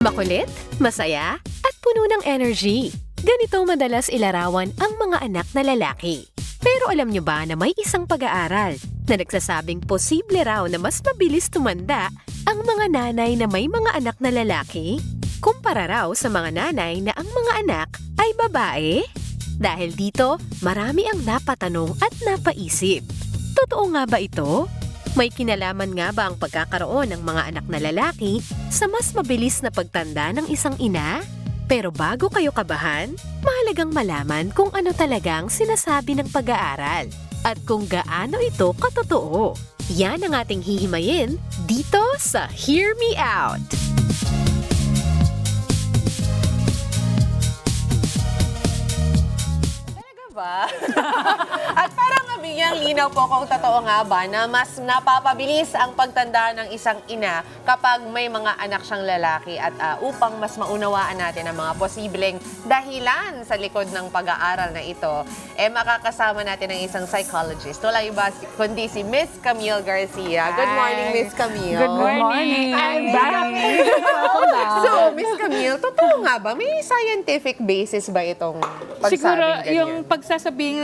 Makulit, masaya, at puno ng energy. Ganito madalas ilarawan ang mga anak na lalaki. Pero alam nyo ba na may isang pag-aaral na nagsasabing posible raw na mas mabilis tumanda ang mga nanay na may mga anak na lalaki? Kumpara raw sa mga nanay na ang mga anak ay babae? Dahil dito, marami ang napatanong at napaisip. Totoo nga ba ito? May kinalaman nga ba ang pagkakaroon ng mga anak na lalaki sa mas mabilis na pagtanda ng isang ina? Pero bago kayo kabahan, mahalagang malaman kung ano talagang sinasabi ng pag-aaral at kung gaano ito katotoo. Yan ang ating hihimayin dito sa Hear Me Out! Ba? At para mabigyang linaw po kung totoo nga ba na mas napapabilis ang pagtanda ng isang ina kapag may mga anak siyang lalaki at upang mas maunawaan natin ang mga posibleng dahilan sa likod ng pag-aaral na ito, makakasama natin ang isang psychologist. Wala iba kundi si Miss Camille Garcia. Good morning, Miss Camille. Good morning. I'm back. So, Miss Camille, totoo nga ba? May scientific basis ba itong pagsabing Siguro, ganyan? yung pagsasabing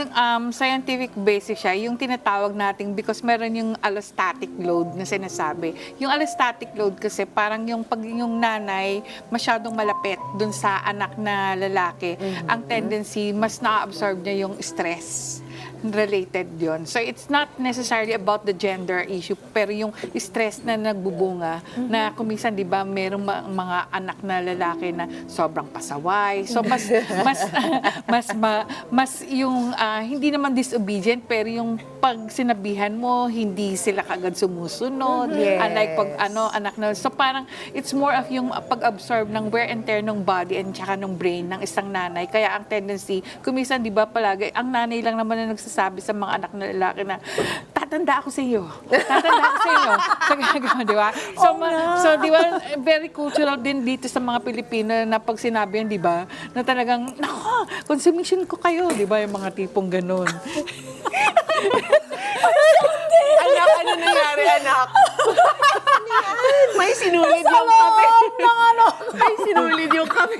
scientific basis siya, yung tinatawag natin because meron yung allostatic load na sinasabi. Yung allostatic load kasi parang yung pag yung nanay masyadong malapit dun sa anak na lalaki, ang tendency mas na-absorb niya yung stress related yon. So it's not necessarily about the gender issue, pero yung stress na nagbubunga na kuminsan 'di ba merong mga anak na lalaki na sobrang pasaway. So mas yung hindi naman disobedient, pero yung pag sinabihan mo hindi sila kagad sumusunod. Yes. Unlike pag anak na. So parang it's more of yung pag-absorb ng wear and tear ng body and tsaka ng brain ng isang nanay. Kaya ang tendency kuminsan 'di ba palagi ang nanay lang naman na nagsasabi sa mga anak na lalaki na, tatanda ako sa iyo. Tatanda ako sa iyo. So, gano'n, di ba? So, so, di ba, very cultural din dito sa mga Pilipino na pag sinabi yan, di ba, na talagang, nako, consumption ko kayo, di ba, yung mga tipong gano'n. Anak, ano nangyari, anak? May sinulid yung kape. May sinulid yung kape.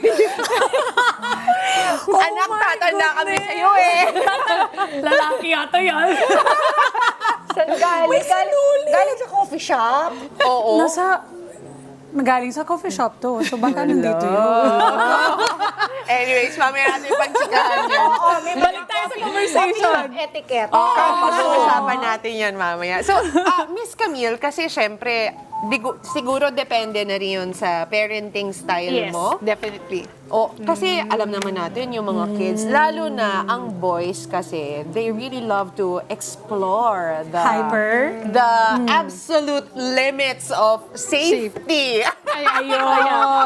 Anak, tatanda kami sa'yo eh. Lalaki yata yan. Saan galing? Galing sa coffee shop? Oo. Nagaling sa coffee shop to. So baka nandito yun. Anyways, mamaya natin pagsikahan yun. Balik tayo sa conversation. Etiquette. Pag-uusapan natin yan mamaya. So, Miss Camille, kasi syempre, siguro depende na rin yun sa parenting style Yes, mo. definitely. Kasi alam naman natin yung mga kids, lalo na ang boys kasi, they really love to explore the absolute limits of safety. Ay, ayun.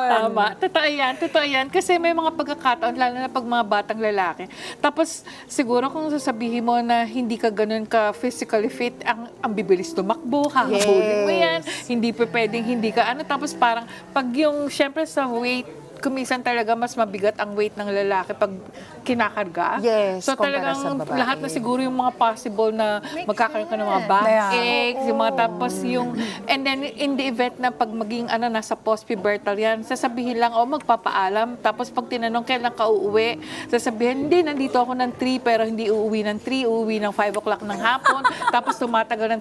Tama. Totoo yan. Kasi may mga pagkakataon, lalo na pag mga batang lalaki. Tapos, siguro kung sasabihin mo na hindi ka ganun ka physically fit, ang bibilis tumakbo, hahabulin mo yan, hindi pa pwedeng hindi ka tapos parang, pag yung, syempre sa weight, kumisan talaga mas mabigat ang weight ng lalaki pag kinakarga. Yes, so kumpara talagang sa babae. lahat na siguro yung mga possible na magkakaroon ka ng mga backaches, yung mga tapos yung, and then in the event na pag maging nasa post-pubertal yan, sasabihin lang, magpapaalam. Tapos pag tinanong kailan ka uuwi, sasabihin, hindi, nandito ako ng 3, pero hindi uuwi ng 3, uuwi ng 5 o'clock ng hapon. Tapos tumatagal.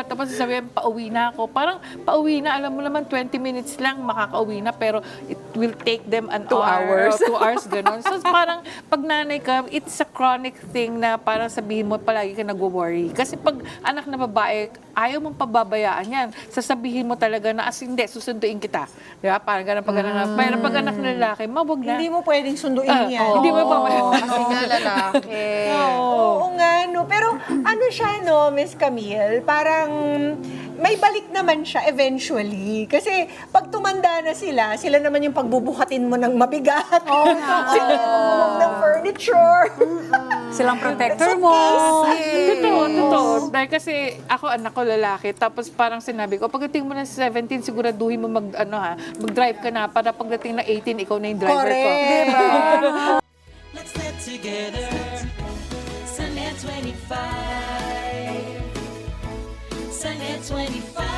Tapos sasabihin, pauwi na ako. Parang pauwi na, alam mo naman, 20 minutes lang makakauwi na, pero it will take them 2 hours. 2 hours, gano'n. So parang pag nanay ka, it's a chronic thing na parang sabihin mo palagi ka nag-worry. Kasi pag anak na babae, ayaw mong pababayaan yan. Sasabihin mo talaga na, hindi, susunduin kita. Di ba? Parang gano'n pag anak. Pero pag anak na lalaki, mawag na. Hindi mo pwedeng sunduin yan. Hindi mo pabayaan. Kasi nga lalaki. Oo nga, no. Pero ano siya, no, Miss Camille? Parang may balik naman siya eventually. Kasi pag tumanda na sila naman yung pagbubuhatin mo ng mabigat. Sila yung ng furniture. Silang protector mo. Totoo. Dahil kasi ako, anak ko lalaki, tapos parang sinabi ko, pagdating mo na sa 17, siguraduhin mo mag-drive ka na para pagdating na 18, ikaw na yung driver ko. Correct. Let's get together. Sunday 25. Sunday 25.